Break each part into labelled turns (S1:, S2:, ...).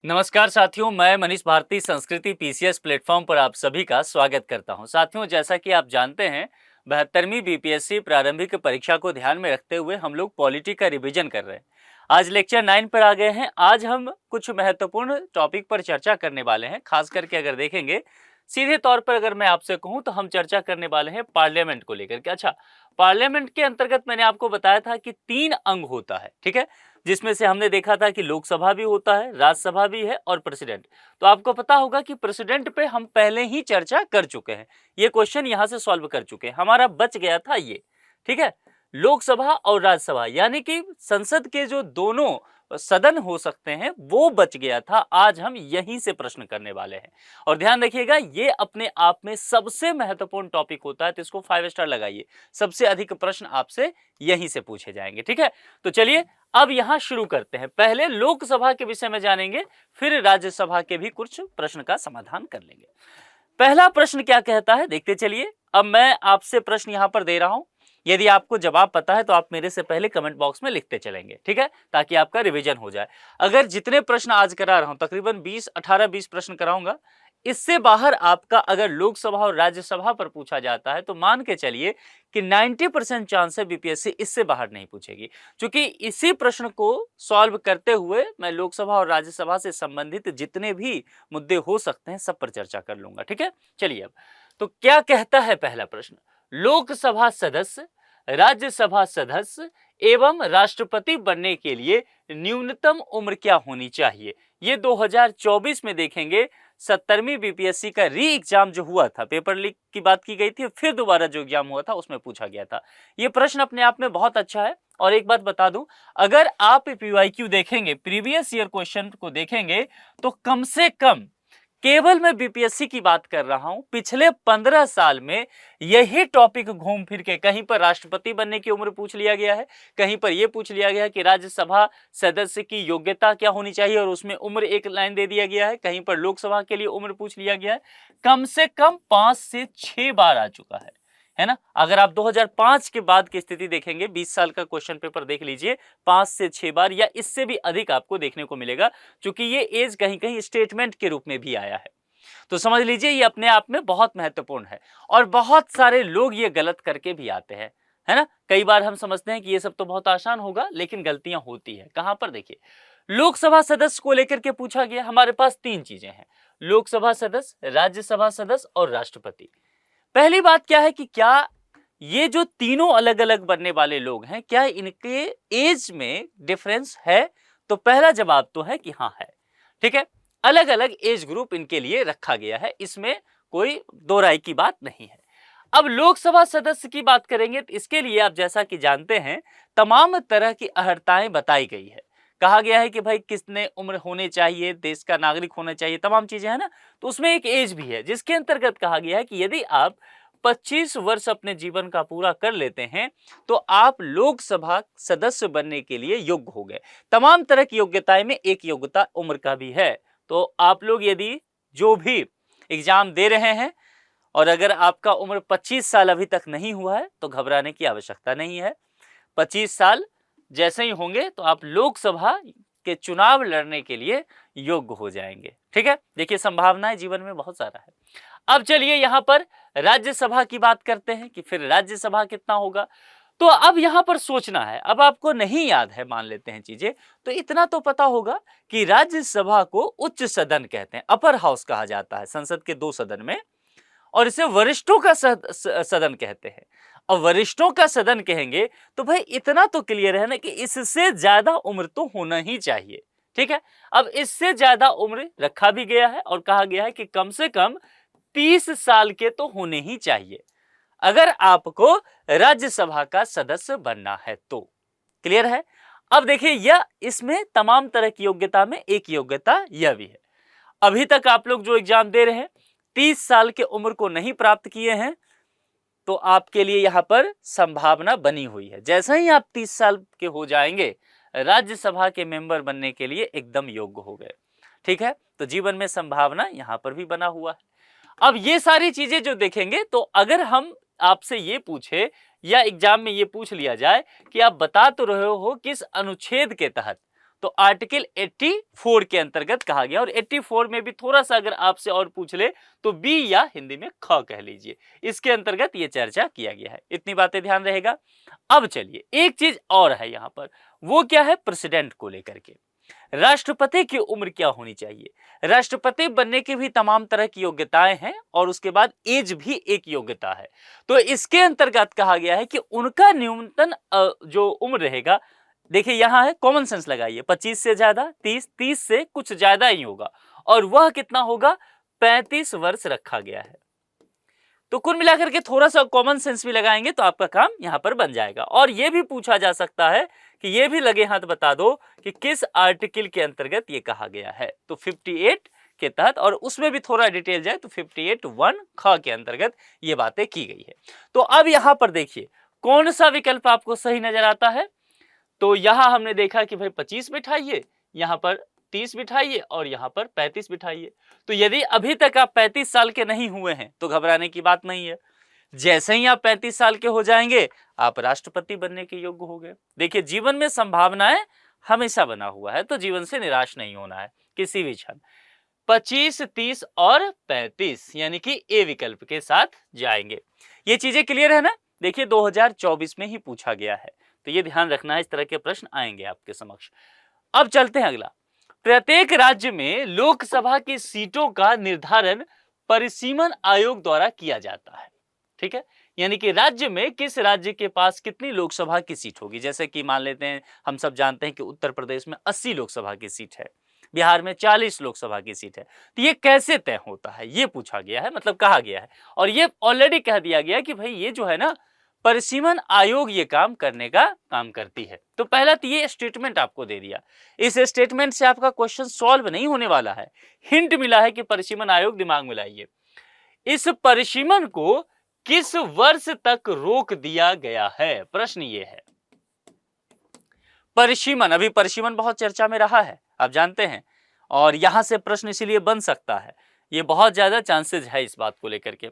S1: नमस्कार साथियों, मैं मनीष भारती संस्कृति पीसीएस प्लेटफॉर्म पर आप सभी का स्वागत करता हूं। साथियों, जैसा कि आप जानते हैं 72वीं बीपीएससी प्रारंभिक परीक्षा को ध्यान में रखते हुए हम लोग पॉलिटी का रिवीजन कर रहे हैं। आज लेक्चर 9 पर आ गए हैं। आज हम कुछ महत्वपूर्ण टॉपिक पर चर्चा करने वाले हैं। खास करके अगर देखेंगे सीधे तौर पर अगर मैं आपसे कहूं तो हम चर्चा करने वाले हैं पार्लियामेंट को लेकर के। अच्छा, पार्लियामेंट के अंतर्गत मैंने आपको बताया था कि 3 अंग होता है, ठीक है, जिसमें से हमने देखा था कि लोकसभा भी होता है, राज्यसभा भी है और प्रेसिडेंट। तो आपको पता होगा कि प्रेसिडेंट पे हम पहले ही चर्चा कर चुके हैं। ये क्वेश्चन यहां से सॉल्व कर चुके हैं। हमारा बच गया था ये, ठीक है, लोकसभा और राज्यसभा, यानी कि संसद के जो दोनों सदन हो सकते हैं वो बच गया था। आज हम यहीं से प्रश्न करने वाले हैं और ध्यान रखिएगा ये अपने आप में सबसे महत्वपूर्ण टॉपिक होता है, तो इसको 5 स्टार लगाइए। सबसे अधिक प्रश्न आपसे यहीं से पूछे जाएंगे, ठीक है। तो चलिए अब यहां शुरू करते हैं। पहले लोकसभा के विषय में जानेंगे, फिर राज्यसभा के भी कुछ प्रश्न का समाधान कर लेंगे। पहला प्रश्न क्या कहता है देखते चलिए। अब मैं आपसे प्रश्न यहां पर दे रहा हूं, यदि आपको जवाब पता है तो आप मेरे से पहले कमेंट बॉक्स में लिखते चलेंगे, ठीक है, ताकि आपका रिवीजन हो जाए। अगर जितने प्रश्न आज करा रहा हूं, तकरीबन 18-20 प्रश्न कराऊंगा, इससे बाहर आपका अगर लोकसभा और राज्यसभा पर पूछा जाता है तो मान के चलिए कि 90% चांस है बीपीएससी इससे बाहर नहीं पूछेगी। क्योंकि इसी प्रश्न को सॉल्व करते हुए मैं लोकसभा और राज्यसभा से संबंधित जितने भी मुद्दे हो सकते हैं सब पर चर्चा कर लूंगा, ठीक है। चलिए अब तो क्या कहता है पहला प्रश्न। लोकसभा सदस्य, राज्यसभा सदस्य एवं राष्ट्रपति बनने के लिए न्यूनतम उम्र क्या होनी चाहिए। ये 2024 में देखेंगे 70वीं बीपीएससी का री एग्जाम जो हुआ था, पेपर लीक की बात की गई थी, फिर दोबारा जो एग्जाम हुआ था उसमें पूछा गया था। ये प्रश्न अपने आप में बहुत अच्छा है। और एक बात बता दूं, अगर आप पीवाईक्यू देखेंगे, प्रीवियस ईयर क्वेश्चन को देखेंगे, तो कम से कम केवल मैं बीपीएससी की बात कर रहा हूं, पिछले 15 साल में यही टॉपिक घूम फिर के कहीं पर राष्ट्रपति बनने की उम्र पूछ लिया गया है, कहीं पर यह पूछ लिया गया है कि राज्यसभा सदस्य की योग्यता क्या होनी चाहिए और उसमें उम्र एक लाइन दे दिया गया है, कहीं पर लोकसभा के लिए उम्र पूछ लिया गया है। कम से कम 5 से 6 बार आ चुका है ना। अगर आप 2005 के बाद की स्थिति देखेंगे, 20 साल का क्वेश्चन पेपर देख लीजिए, 5 से 6 बार या इससे भी अधिक आपको देखने को मिलेगा, क्योंकि ये एज कहीं कहीं स्टेटमेंट के रूप में भी आया है। तो समझ लीजिए ये अपने आप में बहुत महत्वपूर्ण है और बहुत सारे लोग ये गलत करके भी आते हैं, है ना। कई बार हम समझते हैं कि ये सब तो बहुत आसान होगा, लेकिन गलतियां होती है। कहां पर देखिए, लोकसभा सदस्य को लेकर के पूछा गया। हमारे पास 3 चीजें हैं, लोकसभा सदस्य, राज्यसभा सदस्य और राष्ट्रपति। पहली बात क्या है कि क्या ये जो तीनों अलग अलग बनने वाले लोग हैं, क्या इनके एज में डिफरेंस है। तो पहला जवाब तो है कि हाँ है, ठीक है। अलग अलग एज ग्रुप इनके लिए रखा गया है, इसमें कोई दो राय की बात नहीं है। अब लोकसभा सदस्य की बात करेंगे तो इसके लिए आप जैसा कि जानते हैं तमाम तरह की अहर्ताएं बताई गई है। कहा गया है कि भाई कितने उम्र होने चाहिए, देश का नागरिक होना चाहिए, तमाम चीजें है ना। तो उसमें एक एज भी है जिसके अंतर्गत कहा गया है कि यदि आप 25 वर्ष अपने जीवन का पूरा कर लेते हैं तो आप लोकसभा सदस्य बनने के लिए योग्य हो गए। तमाम तरह की योग्यताएं में एक योग्यता उम्र का भी है। तो आप लोग यदि जो भी एग्जाम दे रहे हैं और अगर आपका उम्र 25 साल अभी तक नहीं हुआ है तो घबराने की आवश्यकता नहीं है। 25 साल जैसे ही होंगे तो आप लोकसभा के चुनाव लड़ने के लिए योग्य हो जाएंगे, ठीक है। देखिए संभावनाएं जीवन में बहुत सारा है। अब चलिए यहां पर राज्यसभा की बात करते हैं कि फिर राज्यसभा कितना होगा। तो अब यहां पर सोचना है, अब आपको नहीं याद है मान लेते हैं चीजें, तो इतना तो पता होगा कि राज्यसभा को उच्च सदन कहते हैं, अपर हाउस कहा जाता है संसद के 2 सदन में, और इसे वरिष्ठों का सदन कहते हैं। अब वरिष्ठों का सदन कहेंगे तो भाई इतना तो क्लियर है ना कि इससे ज्यादा उम्र तो होना ही चाहिए, ठीक है। अब इससे ज्यादा उम्र रखा भी गया है और कहा गया है कि कम से कम 30 साल के तो होने ही चाहिए अगर आपको राज्यसभा का सदस्य बनना है तो। क्लियर है। अब देखिए यह इसमें तमाम तरह की योग्यता में एक योग्यता यह भी है, अभी तक आप लोग जो एग्जाम दे रहे हैं 30 साल के उम्र को नहीं प्राप्त किए हैं तो आपके लिए यहां पर संभावना बनी हुई है। जैसे ही आप 30 साल के हो जाएंगे राज्यसभा के मेंबर बनने के लिए एकदम योग्य हो गए, ठीक है। तो जीवन में संभावना यहां पर भी बना हुआ है। अब ये सारी चीजें जो देखेंगे तो अगर हम आपसे ये पूछे या एग्जाम में ये पूछ लिया जाए कि आप बता तो रहे हो किस अनुच्छेद के तहत, तो आर्टिकल 84 के अंतर्गत कहा गया। और 84 में भी थोड़ा सा अगर आपसे और पूछ ले तो बी या हिंदी में ख कह लीजिए, इसके अंतर्गत ये चर्चा किया गया है। इतनी बातें ध्यान रहेगा। अब चलिए एक चीज और है यहाँ पर, वो क्या है, प्रेसिडेंट को लेकर के राष्ट्रपति की उम्र क्या होनी चाहिए। राष्ट्रपति बनने की भी तमाम तरह की योग्यताएं हैं और उसके बाद एज भी एक योग्यता है। तो इसके अंतर्गत कहा गया है कि उनका न्यूनतम जो उम्र रहेगा, देखिए यहां है, कॉमन सेंस लगाइए, 25 से ज्यादा 30 से कुछ ज्यादा ही होगा, और वह कितना होगा, 35 वर्ष रखा गया है। तो कुल मिलाकर के थोड़ा सा कॉमन सेंस भी लगाएंगे तो आपका काम यहां पर बन जाएगा। और यह भी पूछा जा सकता है कि यह भी लगे हाथ बता दो कि किस आर्टिकल के अंतर्गत ये कहा गया है। तो 58 के तहत, और उसमें भी थोड़ा डिटेल जाए तो 58(1) ख के अंतर्गत ये बातें की गई है। तो अब यहां पर देखिए कौन सा विकल्प आपको सही नजर आता है। तो यहां हमने देखा कि भाई 25 बिठाइए, यहां पर 30 बिठाइए और यहां पर 35 बिठाइए। तो यदि अभी तक आप 35 साल के नहीं हुए हैं तो घबराने की बात नहीं है। जैसे ही आप 35 साल के हो जाएंगे आप राष्ट्रपति बनने के योग्य हो गए। देखिए जीवन में संभावनाएं हमेशा बना हुआ है, तो जीवन से निराश नहीं होना है किसी भी क्षण। 25, 30 और 35 यानी कि ए विकल्प के साथ जाएंगे। ये चीजें क्लियर है ना। देखिए 2024 में ही पूछा गया है, तो ये ध्यान रखना है, इस तरह के प्रश्न आएंगे आपके समक्ष। अब चलते हैं अगला। प्रत्येक राज्य में लोकसभा की सीटों का निर्धारण परिसीमन आयोग द्वारा किया जाता है। ठीक है, यानी कि राज्य में किस राज्य के पास कितनी लोकसभा की सीट होगी। जैसे कि मान लेते हैं, हम सब जानते हैं कि उत्तर प्रदेश में 80 लोकसभा की सीट है, बिहार में 40 लोकसभा की सीट है। तो ये कैसे तय होता है, ये पूछा गया है, मतलब कहा गया है। और ये ऑलरेडी कह दिया गया कि भाई ये जो है ना, परिसीमन आयोग ये काम करने का काम करती है। तो पहला तो ये स्टेटमेंट आपको दे दिया, इस स्टेटमेंट से आपका क्वेश्चन सॉल्व नहीं होने वाला है। हिंट मिला है कि परिसीमन आयोग, दिमाग में लाइए, इस परिसीमन को किस वर्ष तक रोक दिया गया है, प्रश्न ये है। परिसीमन, अभी परिसीमन बहुत चर्चा में रहा है, आप जानते हैं, और यहां से प्रश्न इसीलिए बन सकता है, ये बहुत ज्यादा चांसेस है इस बात को लेकर के।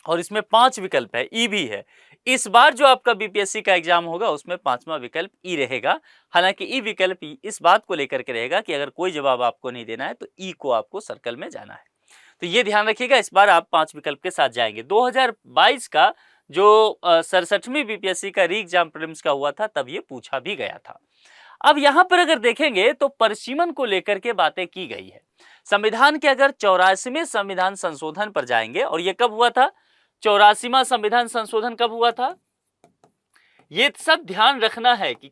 S1: और इसमें 5 विकल्प है, ई भी है। इस बार जो आपका बीपीएससी का एग्जाम होगा उसमें 5वां विकल्प ई रहेगा। हालांकि ई विकल्प इस बात को लेकर के रहेगा कि अगर कोई जवाब आपको नहीं देना है तो ई को आपको सर्कल में जाना है। तो ये ध्यान रखिएगा, इस बार आप 5 विकल्प के साथ जाएंगे। 2022 का जो 67वीं बीपीएससी का री एग्जाम प्रीलिम्स का हुआ था तब ये पूछा भी गया था। अब यहां पर अगर देखेंगे तो परिसीमन को लेकर के बातें की गई है। संविधान के अगर 84वें संविधान संशोधन पर जाएंगे, और ये कब हुआ था, 84वां संविधान संशोधन कब हुआ था, ये सब ध्यान रखना है। कि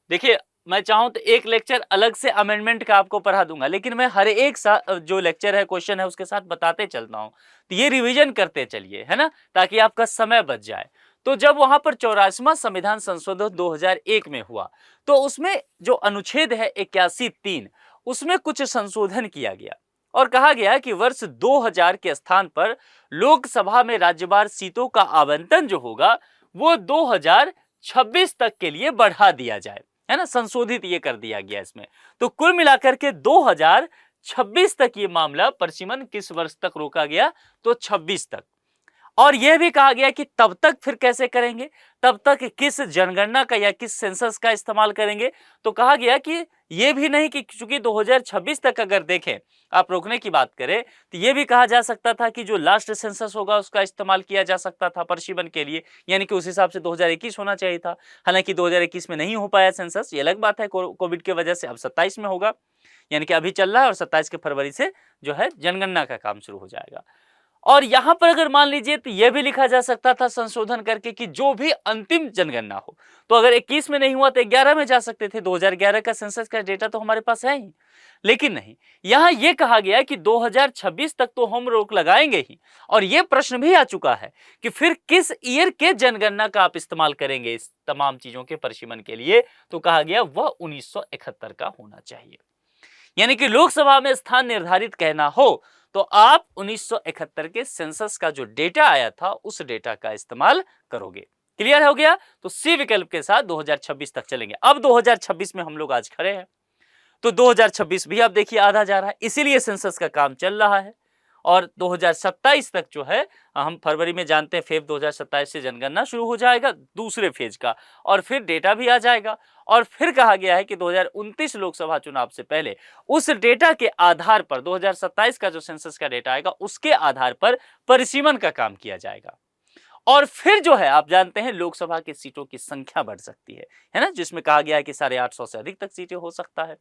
S1: देखिए मैं चाहूं तो एक लेक्चर अलग से अमेंडमेंट का आपको पढ़ा दूंगा, लेकिन मैं हर एक जो लेक्चर है, क्वेश्चन है, उसके साथ बताते चलता हूं। तो ये रिवीजन करते चलिए, है ना, ताकि आपका समय बच जाए। तो जब वहां पर 84वां संविधान संशोधन 2001 में हुआ, तो उसमें जो अनुच्छेद है 81(3), उसमें कुछ संशोधन किया गया और कहा गया कि वर्ष 2000 के स्थान पर लोकसभा में राज्यवार सीटों का आवंटन जो होगा वो 2026 तक के लिए बढ़ा दिया जाए, है ना, संशोधित ये कर दिया गया इसमें। तो कुल मिलाकर के 2026 तक ये मामला परिसीमन किस वर्ष तक रोका गया, तो 26 तक। और यह भी कहा गया कि तब तक फिर कैसे करेंगे, तब तक किस जनगणना का या किस सेंसस का इस्तेमाल करेंगे। तो कहा गया कि यह भी नहीं कि चूंकि 2026 तक अगर देखें, आप रोकने की बात करें, तो यह भी कहा जा सकता था कि जो लास्ट सेंसस होगा उसका इस्तेमाल किया जा सकता था परिसीमन के लिए, यानी कि उस हिसाब से 2021 होना चाहिए था। हालांकि 2021 में नहीं हो पाया सेंसस, ये अलग बात है, कोविड की वजह से। अब 27 में होगा, यानी कि अभी चल रहा है, और 27 के फरवरी से जो है जनगणना का काम शुरू हो जाएगा। और यहां पर अगर मान लीजिए तो यह भी लिखा जा सकता था संशोधन करके कि जो भी अंतिम जनगणना हो, तो अगर 21 में नहीं हुआ तो 11 में जा सकते थे। 2011 का सेंसस का डेटा तो हमारे पास है ही, लेकिन नहीं, यहां यह कहा गया कि 2026 तक तो हम रोक लगाएंगे ही। और यह प्रश्न भी आ चुका है कि फिर किस ईयर के जनगणना का आप इस्तेमाल करेंगे इस तमाम चीजों के परिसीमन के लिए। तो कहा गया वह 1971 का होना चाहिए, यानी कि लोकसभा में स्थान निर्धारित कहना हो तो आप 1971 के सेंसस का जो डेटा आया था उस डेटा का इस्तेमाल करोगे। क्लियर हो गया। तो सी विकल्प के साथ 2026 तक चलेंगे। अब 2026 में हम लोग आज खड़े हैं, तो 2026 भी आप देखिए आधा जा रहा है, इसीलिए सेंसस का काम चल रहा है। और 2027 तक जो है हम फरवरी में जानते हैं फेब 2027 से जनगणना शुरू हो जाएगा दूसरे फेज का, और फिर डेटा भी आ जाएगा। और फिर कहा गया है कि 2029 लोकसभा चुनाव से पहले उस डेटा के आधार पर 2027 का जो सेंसस का डेटा आएगा उसके आधार पर परिसीमन का काम किया जाएगा। और फिर जो है आप जानते हैं लोकसभा की सीटों की संख्या बढ़ सकती है ना, जिसमें कहा गया है कि 850 से अधिक तक सीटें हो सकता है।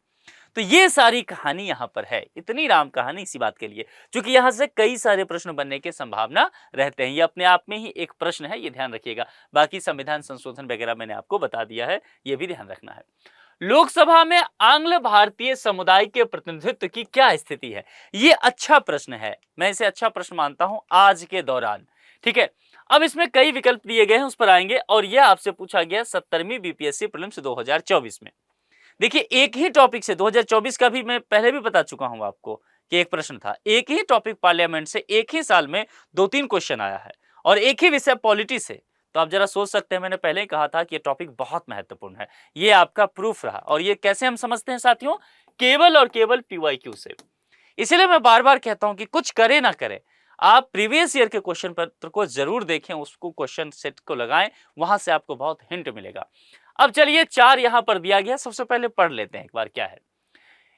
S1: तो ये सारी कहानी यहां पर है, इतनी राम कहानी इसी बात के लिए, क्योंकि यहां से कई सारे प्रश्न बनने की संभावना रहते हैं। ये अपने आप में ही एक प्रश्न है, ये ध्यान रखिएगा। बाकी संविधान संशोधन वगैरह मैंने आपको बता दिया है, ये भी ध्यान रखना है। लोकसभा में आंग्ल भारतीय समुदाय के प्रतिनिधित्व की क्या स्थिति है? ये अच्छा प्रश्न है, मैं इसे अच्छा प्रश्न मानता हूं आज के दौरान। ठीक है, अब इसमें कई विकल्प दिए गए हैं, उस पर आएंगे। और यह आपसे पूछा गया 70वीं बीपीएससी प्रीलिम्स 2024 में। देखिए एक ही टॉपिक से 2024 का भी मैं पहले भी बता चुका हूं आपको कि एक प्रश्न था, एक ही टॉपिक पार्लियामेंट से एक ही साल में 2-3 क्वेश्चन आया है और एक ही विषय पॉलिटी से। तो आप जरा सोच सकते हैं, मैंने पहले ही कहा था कि ये टॉपिक बहुत महत्वपूर्ण है, ये आपका प्रूफ रहा। और ये कैसे हम समझते हैं साथियों? केवल और केवल पीवाईक्यू से। इसलिए मैं बार बार कहता हूं कि कुछ करे ना करे, आप प्रीवियस ईयर के क्वेश्चन पत्र को जरूर देखें, उसको क्वेश्चन सेट को लगाएं, वहां से आपको बहुत हिंट मिलेगा। अब चलिए 4 यहां पर दिया गया, सबसे पहले पढ़ लेते हैं एक बार क्या है।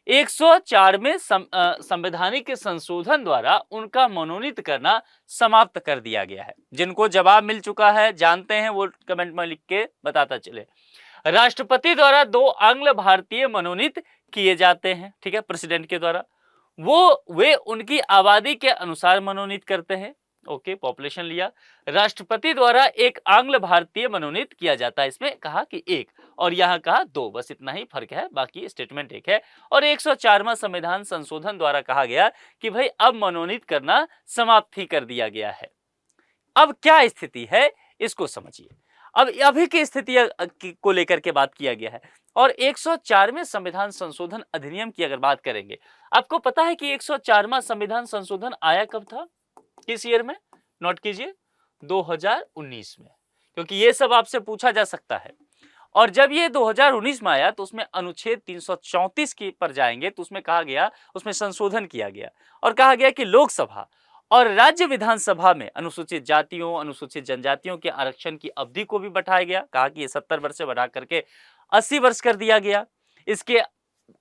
S1: 104 में संवैधानिक संशोधन द्वारा उनका मनोनीत करना समाप्त कर दिया गया है। जिनको जवाब मिल चुका है जानते हैं वो कमेंट में लिख के बताता चले। राष्ट्रपति द्वारा 2 आंग्ल भारतीय मनोनीत किए जाते हैं, ठीक है, प्रेसिडेंट के द्वारा। वे उनकी आबादी के अनुसार मनोनीत करते हैं। ओके, पॉपुलेशन लिया। राष्ट्रपति द्वारा एक आंग्ल भारतीय मनोनीत किया जाता है, इसमें कहा कि एक और यहां कहा 2, बस इतना ही फर्क है, बाकी स्टेटमेंट एक है। और 104वां संविधान संशोधन द्वारा कहा गया कि भाई अब मनोनीत करना समाप्त ही कर दिया गया है। अब क्या स्थिति है इसको समझिए। अब अभी की स्थिति को लेकर के बात किया गया है। और 104वें संविधान संशोधन अधिनियम की अगर बात करेंगे, आपको पता है कि 104वां संविधान संशोधन आया कब था, किस ईयर में? नोट कीजिए, 2019 में, क्योंकि ये सब आपसे पूछा जा सकता है। और जब ये 2019 में आया तो उसमें अनुच्छेद 334 की पर जाएंगे तो उसमें कहा गया, उसमें संशोधन किया गया और कहा गया कि लोकसभा और राज्य विधानसभा में अनुसूचित जातियों, अनुसूचित जनजातियों के आरक्षण की अवधि को भी बढ़ाया गया। कहा कि ये 70 वर्ष से बढ़ा करके 80 वर्ष कर दिया गया। इसके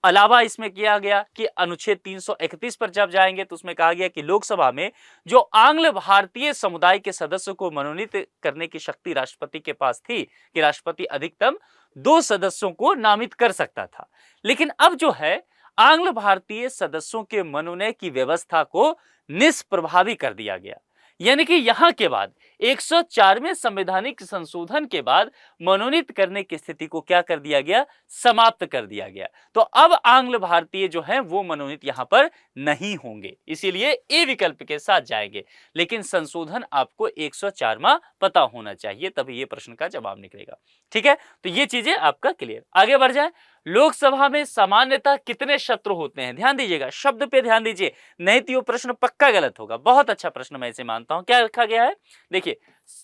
S1: अलावा इसमें किया गया कि अनुच्छेद 331 पर जब जाएंगे तो उसमें कहा गया कि लोकसभा में जो आंग्ल भारतीय समुदाय के सदस्यों को मनोनीत करने की शक्ति राष्ट्रपति के पास थी कि राष्ट्रपति अधिकतम 2 सदस्यों को नामित कर सकता था। लेकिन अब जो है आंग्ल भारतीय सदस्यों के मनोनयन की व्यवस्था को निष्प्रभावी कर दिया गया। यानी कि यहां के बाद 104वें संवैधानिक संशोधन के बाद मनोनीत करने की स्थिति को क्या कर दिया गया? समाप्त कर दिया गया। तो अब आंग्ल भारतीय जो हैं वो मनोनीत यहां पर नहीं होंगे, इसीलिए ए विकल्प के साथ जाएंगे। लेकिन संशोधन आपको 104वां पता होना चाहिए, तभी ये प्रश्न का जवाब निकलेगा। ठीक है, तो ये चीजें आपका क्लियर। आगे बढ़ जाए। लोकसभा में सामान्यतः कितने सत्र होते हैं? ध्यान दीजिएगा, शब्द पे ध्यान दीजिए, नहीं तो ये प्रश्न पक्का गलत होगा। बहुत अच्छा प्रश्न मैं इसे मानता हूं। क्या रखा गया है? देखिए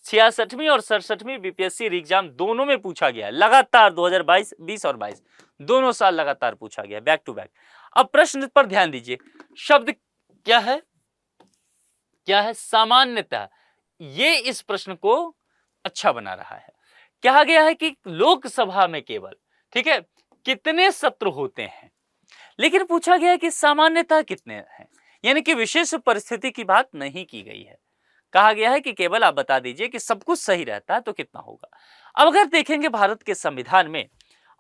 S1: 66वीं और 67वीं बीपीएससी एग्जाम दोनों में पूछा गया है लगातार, 2022, 20 और 22 दोनों साल लगातार पूछा गया, बैक टू बैक। अब प्रश्न पर ध्यान दीजिए, शब्द क्या है? क्या है? सामान्यतः। ये इस प्रश्न को अच्छा बना रहा है। कहा गया है कि लोकसभा में केवल, ठीक है, कितने सत्र होते हैं, लेकिन पूछा गया है कि सामान्यतः कितने हैं, यानी कि विशेष परिस्थिति की बात नहीं की गई है। कहा गया है कि केवल आप बता दीजिए कि सब कुछ सही रहता है तो कितना होगा। अब अगर देखेंगे भारत के संविधान में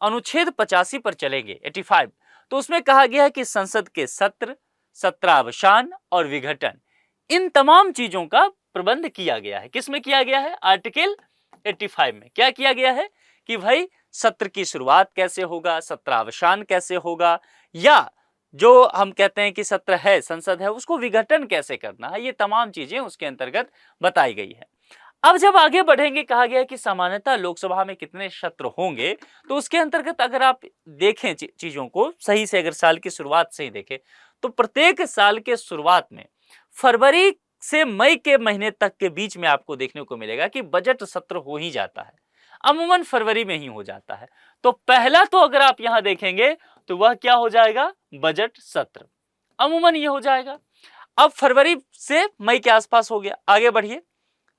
S1: अनुच्छेद 85 पर चलेंगे, 85, तो उसमें कहा गया है कि संसद के सत्र, सत्रावसान और विघटन, इन तमाम चीजों का प्रबंध किया गया है। किसमें किया गया है? आर्टिकल 85 में। क्या किया गया है कि भाई सत्र की शुरुआत कैसे होगा, सत्रावसान कैसे होगा, या जो हम कहते हैं कि सत्र है, संसद है, उसको विघटन कैसे करना है, ये तमाम चीजें उसके अंतर्गत बताई गई है। अब जब आगे बढ़ेंगे, कहा गया कि सामान्यतः लोकसभा में कितने सत्र होंगे, तो उसके अंतर्गत अगर आप देखें चीजों को सही से, अगर साल की शुरुआत से ही देखें, तो प्रत्येक साल के शुरुआत में फरवरी से मई के महीने तक के बीच में आपको देखने को मिलेगा कि बजट सत्र हो ही जाता है। अमूमन फरवरी में ही हो जाता है। तो पहला तो अगर आप यहां देखेंगे तो वह क्या हो जाएगा? बजट सत्र, अमूमन ये हो जाएगा। अब फरवरी से मई के आसपास हो गया, आगे बढ़िए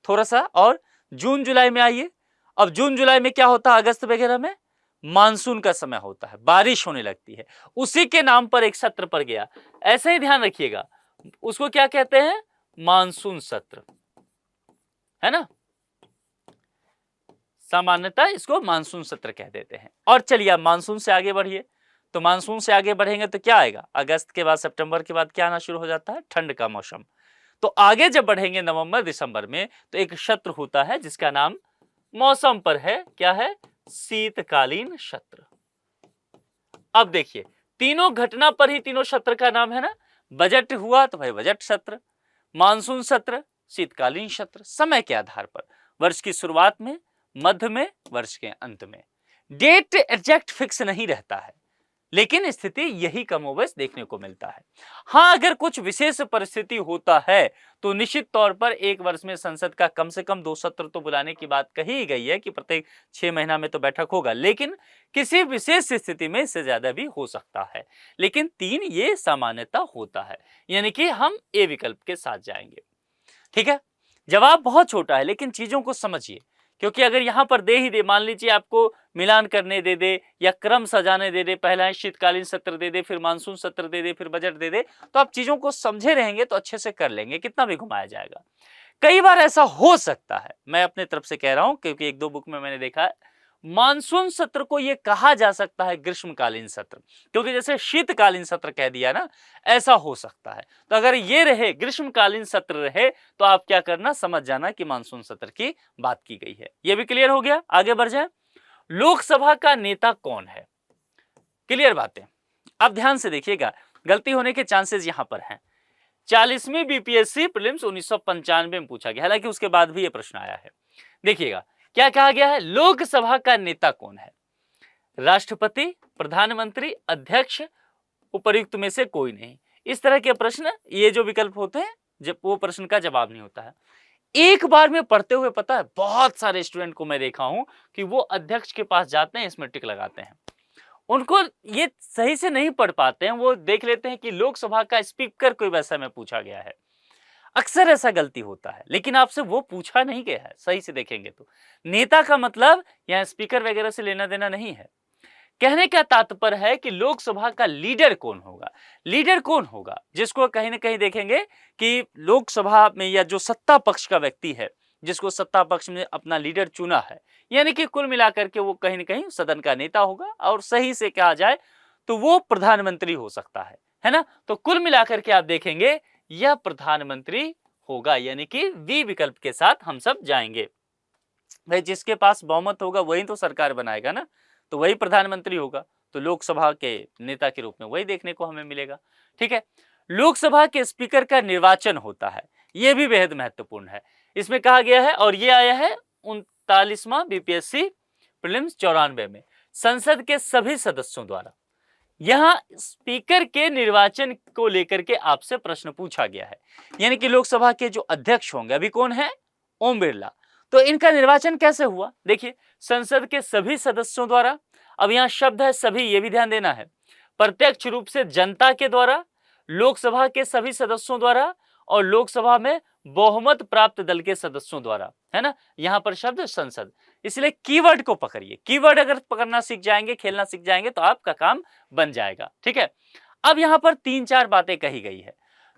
S1: थोड़ा सा और जून जुलाई में आइए। अब जून जुलाई में क्या होता है, अगस्त वगैरह में मानसून का समय होता है, बारिश होने लगती है, उसी के नाम पर एक सत्र पड़ गया। ऐसे ही ध्यान रखिएगा, उसको क्या कहते हैं, मानसून सत्र, है ना, सामान्यतः इसको मानसून सत्र कह देते हैं। और चलिए अब मानसून से आगे बढ़िए, तो मानसून से आगे बढ़ेंगे तो क्या आएगा, अगस्त के बाद सितंबर के बाद क्या आना शुरू हो जाता है, ठंड का मौसम। तो आगे जब बढ़ेंगे नवंबर दिसंबर में तो एक सत्र होता है जिसका नाम मौसम पर है, क्या है, शीतकालीन सत्र। अब देखिए तीनों घटना पर ही तीनों सत्र का नाम है ना, बजट हुआ तो भाई बजट सत्र, मानसून सत्र, शीतकालीन सत्र, समय के आधार पर वर्ष की शुरुआत में, मध्य में, वर्ष के अंत में। डेट एग्जैक्ट फिक्स नहीं रहता है, लेकिन स्थिति यही कमोबेश देखने को मिलता है। हाँ, अगर कुछ विशेष परिस्थिति होता है तो निश्चित तौर पर एक वर्ष में संसद का कम से कम 2 सत्र तो बुलाने की बात कही गई है कि प्रत्येक 6 महीना में तो बैठक होगा, लेकिन किसी विशेष स्थिति में इससे ज्यादा भी हो सकता है, लेकिन 3 ये सामान्यता होता है, यानी कि हम ए विकल्प के साथ जाएंगे। ठीक है, जवाब बहुत छोटा है लेकिन चीजों को समझिए, क्योंकि अगर यहां पर दे ही दे, मान लीजिए आपको मिलान करने दे दे या क्रम सजाने दे दे, पहला शीतकालीन सत्र दे दे, फिर मानसून सत्र दे दे, फिर बजट दे दे, तो आप चीजों को समझे रहेंगे तो अच्छे से कर लेंगे, कितना भी घुमाया जाएगा। कई बार ऐसा हो सकता है, मैं अपने तरफ से कह रहा हूं क्योंकि 1-2 बुक में मैंने देखा है, मानसून सत्र को यह कहा जा सकता है ग्रीष्मकालीन सत्र, क्योंकि जैसे शीतकालीन सत्र कह दिया ना, ऐसा हो सकता है। तो अगर ये रहे ग्रीष्मकालीन सत्र रहे तो आप क्या करना, समझ जाना कि मानसून सत्र की बात की गई है। यह भी क्लियर हो गया, आगे बढ़ जाए। लोकसभा का नेता कौन है, क्लियर बातें। अब ध्यान से देखिएगा, गलती होने के चांसेस यहां पर हैं। 40वीं बीपीएससी प्रीलिम्स 1995 में पूछा गया, हालांकि उसके बाद भी यह प्रश्न आया है। देखिएगा क्या कहा गया है, लोकसभा का नेता कौन है, राष्ट्रपति, प्रधानमंत्री, अध्यक्ष, उपर्युक्त में से कोई नहीं। इस तरह के प्रश्न, ये जो विकल्प होते हैं, जब वो प्रश्न का जवाब नहीं होता है। एक बार में पढ़ते हुए पता है बहुत सारे स्टूडेंट को मैं देखा हूं कि वो अध्यक्ष के पास जाते हैं, इसमें टिक लगाते हैं, उनको ये सही से नहीं पढ़ पाते हैं, वो देख लेते हैं कि लोकसभा का स्पीकर कोई वैसा में पूछा गया है। अक्सर ऐसा गलती होता है, लेकिन आपसे वो पूछा नहीं गया है, सही से देखेंगे तो। नेता का मतलब यहाँ स्पीकर वगैरह से लेना देना नहीं है। कहने का तात्पर्य है कि लोकसभा का लीडर कौन होगा, लीडर कौन होगा जिसको कहीं ना कहीं देखेंगे कि लोकसभा में या जो सत्ता पक्ष का व्यक्ति है, जिसको सत्ता पक्ष में अपना लीडर चुना है, यानी कि कुल मिलाकर के वो कहीं ना कहीं सदन का नेता होगा, और सही से कहा जाए तो वो प्रधानमंत्री हो सकता है ना। तो कुल मिलाकर के आप देखेंगे यह प्रधानमंत्री होगा, यानी कि वी विकल्प के साथ हम सब जाएंगे। भाई जिसके पास बहुमत होगा वही तो सरकार बनाएगा ना, तो वही प्रधानमंत्री होगा, तो लोकसभा के नेता के रूप में वही देखने को हमें मिलेगा। ठीक है, लोकसभा के स्पीकर का निर्वाचन होता है, यह भी बेहद महत्वपूर्ण है। इसमें कहा गया है, और यह आया है 39वां बीपीएससी प्रीलिम्स 94 में, संसद के सभी सदस्यों द्वारा। यहां स्पीकर के निर्वाचन को लेकर के आपसे प्रश्न पूछा गया है, यानी कि लोकसभा के जो अध्यक्ष होंगे, अभी कौन है, ओम बिरला, तो इनका निर्वाचन कैसे हुआ। देखिए, संसद के सभी सदस्यों द्वारा, अब यहां शब्द है सभी, ये भी ध्यान देना है, प्रत्यक्ष रूप से जनता के द्वारा, लोकसभा के सभी सदस्यों द्वारा, और लोकसभा में बहुमत प्राप्त दल के सदस्यों द्वारा, है ना। यहां पर शब्द संसद, इसलिए कीवर्ड को पकड़िए, कीवर्ड अगर पकड़ना सीख जाएंगे, खेलना सीख जाएंगे तो आपका काम बन जाएगा। ठीक है, अब यहां पर 3-4 बातें कही गई है।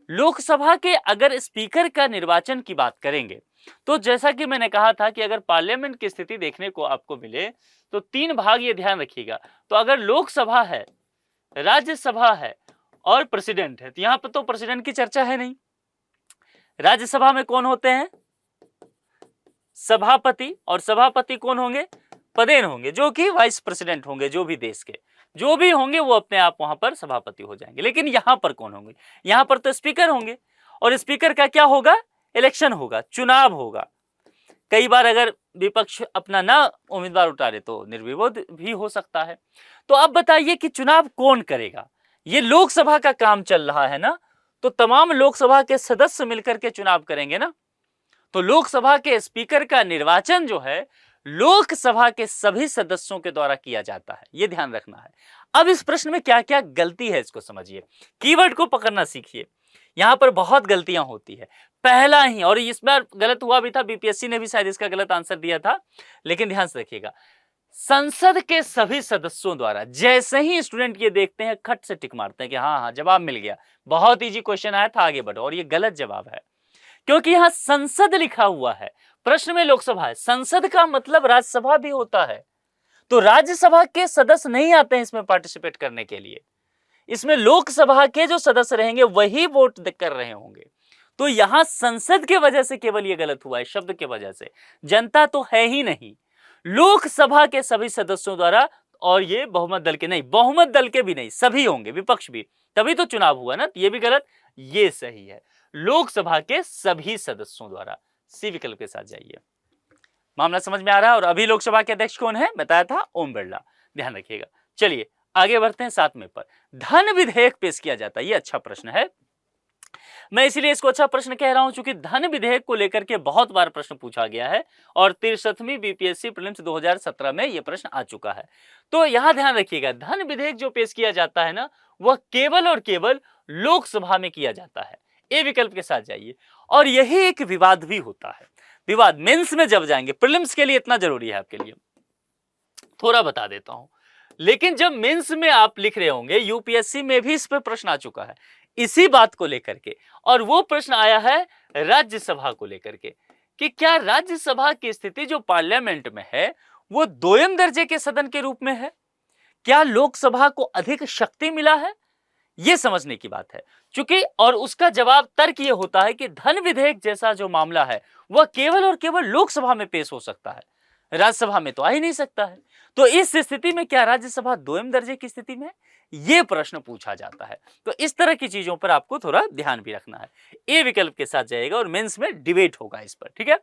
S1: लोकसभा के अगर स्पीकर का निर्वाचन की बात करेंगे तो जैसा कि मैंने कहा था कि अगर पार्लियामेंट की स्थिति देखने को आपको मिले तो 3 भाग, ये ध्यान रखिएगा। तो अगर लोकसभा है, राज्यसभा है और प्रेसिडेंट है, तो यहां पर तो प्रेसिडेंट की चर्चा है नहीं। राज्यसभा में कौन होते हैं, सभापति, और सभापति कौन होंगे, पदेन होंगे, जो कि वाइस प्रेसिडेंट होंगे, जो भी देश के जो भी होंगे वो अपने आप वहां पर सभापति हो जाएंगे। लेकिन यहां पर कौन होंगे, यहां पर तो स्पीकर होंगे, और स्पीकर का क्या होगा, इलेक्शन होगा, चुनाव होगा। कई बार अगर विपक्ष अपना ना उम्मीदवार उतारे तो निर्विरोध भी हो सकता है। तो अब बताइए कि चुनाव कौन करेगा, ये लोकसभा का काम चल रहा है ना, तो तमाम लोकसभा के सदस्य मिलकर के चुनाव करेंगे ना। तो लोकसभा के स्पीकर का निर्वाचन जो है लोकसभा के सभी सदस्यों के द्वारा किया जाता है, यह ध्यान रखना है। अब इस प्रश्न में क्या क्या गलती है इसको समझिए, कीवर्ड को पकड़ना सीखिए। यहां पर बहुत गलतियां होती है। पहला ही, और इस बार गलत हुआ भी था, बीपीएससी ने भी शायद इसका गलत आंसर दिया था, लेकिन ध्यान से रखिएगा, संसद के सभी सदस्यों द्वारा। जैसे ही स्टूडेंट ये देखते हैं खट से टिक मारते हैं कि हाँ हाँ जवाब मिल गया, बहुत इजी क्वेश्चन आया था, आगे बढ़ो, और ये गलत जवाब है, क्योंकि यहां संसद लिखा हुआ है, प्रश्न में लोकसभा है, संसद का मतलब राज्यसभा भी होता है, तो राज्यसभा के सदस्य नहीं आते हैं इसमें पार्टिसिपेट करने के लिए, इसमें लोकसभा के जो सदस्य रहेंगे वही वोट कर रहे होंगे। तो यहां संसद के वजह से केवल यह गलत हुआ है, शब्द के वजह से, जनता तो है ही नहीं, लोकसभा के सभी सदस्यों द्वारा, और ये बहुमत दल के नहीं, बहुमत दल के भी नहीं, सभी होंगे, विपक्ष भी, तभी तो चुनाव हुआ ना, ये भी गलत, ये सही है, लोकसभा के सभी सदस्यों द्वारा। सी विकल्प के साथ जाइए। मामला समझ में आ रहा है? और अभी लोकसभा के अध्यक्ष कौन है बताया था, ओम बिरला, ध्यान रखिएगा। चलिए आगे बढ़ते हैं 7वें पर, धन विधेयक पेश किया जाता है, ये अच्छा प्रश्न है, मैं इसीलिए इसको अच्छा प्रश्न कह रहा हूं क्योंकि धन विधेयक को लेकर के बहुत बार प्रश्न पूछा गया है और 63वीं बीपीएससी प्रीलिम्स 2017 में यह प्रश्न आ चुका है। तो यहां ध्यान रखिएगा, धन विधेयक जो पेश किया जाता है ना, वह केवल और केवल लोकसभा में किया जाता है। ए विकल्प के साथ जाइए। और यही एक विवाद भी होता है, विवाद मेंस में जब जाएंगे, प्रीलिम्स के लिए इतना जरूरी है आपके लिए, थोड़ा बता देता हूं, लेकिन जब मेंस में आप लिख रहे होंगे, यूपीएससी में भी इस पर प्रश्न आ चुका है इसी बात को लेकर के, और वो प्रश्न आया है राज्यसभा को लेकर के कि क्या राज्यसभा की स्थिति जो पार्लियामेंट में है वो दोयम दर्जे के सदन के रूप में है, क्या लोकसभा को अधिक शक्ति मिला है, ये समझने की बात है। चूंकि और उसका जवाब तर्क ये होता है कि धन विधेयक जैसा जो मामला है वह केवल और केवल लोकसभा में पेश हो सकता है, राज्यसभा में तो आ ही नहीं सकता है। तो इस स्थिति में क्या राज्यसभा दोयम दर्जे की स्थिति में, यह प्रश्न पूछा जाता है। तो इस तरह की चीजों पर आपको थोड़ा ध्यान भी रखना है। ए विकल्प के साथ जाएगा और मेंस में डिबेट होगा इस पर, ठीक है।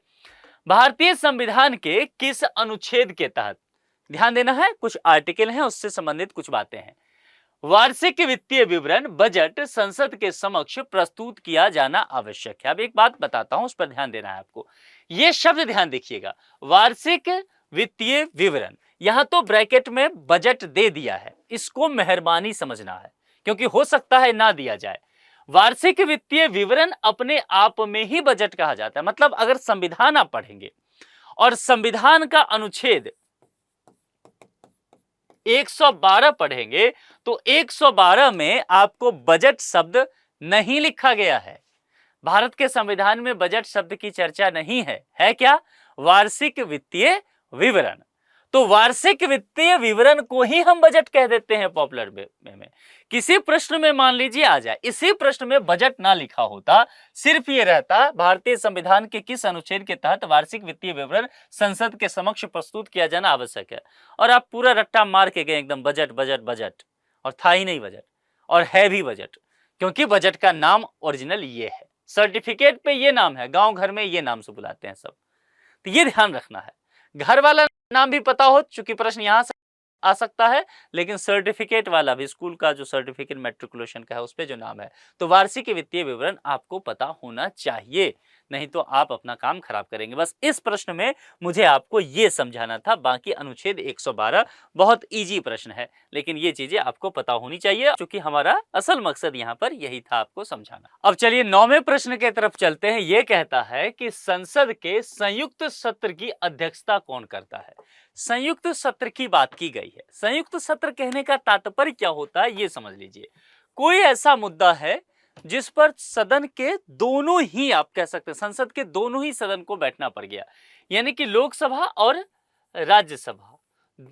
S1: भारतीय संविधान के किस अनुच्छेद के तहत, ध्यान देना है, कुछ आर्टिकल हैं उससे संबंधित कुछ बातें हैं, वार्षिक वित्तीय विवरण बजट संसद के समक्ष प्रस्तुत किया जाना आवश्यक है। अब एक बात बताता हूं, उस पर ध्यान देना है आपको, यह शब्द ध्यान देखिएगा, वार्षिक वित्तीय विवरण, यहां तो ब्रैकेट में बजट दे दिया है, इसको मेहरबानी समझना है क्योंकि हो सकता है ना दिया जाए। वार्षिक वित्तीय विवरण अपने आप में ही बजट कहा जाता है। मतलब अगर संविधान आप पढ़ेंगे और संविधान का अनुच्छेद 112 पढ़ेंगे तो 112 में आपको बजट शब्द नहीं लिखा गया है। भारत के संविधान में बजट शब्द की चर्चा नहीं है, है क्या, वार्षिक वित्तीय विवरण। तो वार्षिक वित्तीय विवरण को ही हम बजट कह देते हैं पॉपुलर में। किसी प्रश्न में मान लीजिए आ जाए, इसी प्रश्न में बजट ना लिखा होता, सिर्फ ये रहता भारतीय संविधान के किस अनुच्छेद के तहत वार्षिक वित्तीय विवरण संसद के समक्ष प्रस्तुत किया जाना आवश्यक है, और आप पूरा रट्टा मार के गए एकदम बजट बजट बजट, और था ही नहीं बजट, और है भी बजट, क्योंकि बजट का नाम ओरिजिनल ये है, सर्टिफिकेट पे ये नाम है, गांव घर में ये नाम से बुलाते हैं सब। तो ये ध्यान रखना है, घर वाला नाम भी पता हो, चूंकि प्रश्न यहां से आ सकता है, लेकिन सर्टिफिकेट वाला भी, स्कूल का जो सर्टिफिकेट मैट्रिकुलेशन का है उस पे जो नाम है, तो वार्षिक वित्तीय विवरण आपको पता होना चाहिए, नहीं तो आप अपना काम खराब करेंगे। बस इस प्रश्न में मुझे आपको ये समझाना था। बाकी अनुच्छेद 112 बहुत इजी प्रश्न है, लेकिन ये चीजें आपको पता होनी चाहिए, क्योंकि हमारा असल मकसद यहाँ पर यही था, आपको समझाना। अब चलिए 9वें प्रश्न के तरफ चलते हैं। ये कहता है कि संसद के संयुक्त सत्र की अध्यक्षता कौन करता है। संयुक्त सत्र की बात की गई है। संयुक्त सत्र कहने का तात्पर्य क्या होता है ये समझ लीजिए। कोई ऐसा मुद्दा है जिस पर सदन के दोनों ही, आप कह सकते हैं संसद के दोनों ही सदन को बैठना पड़ गया, यानी कि लोकसभा और राज्यसभा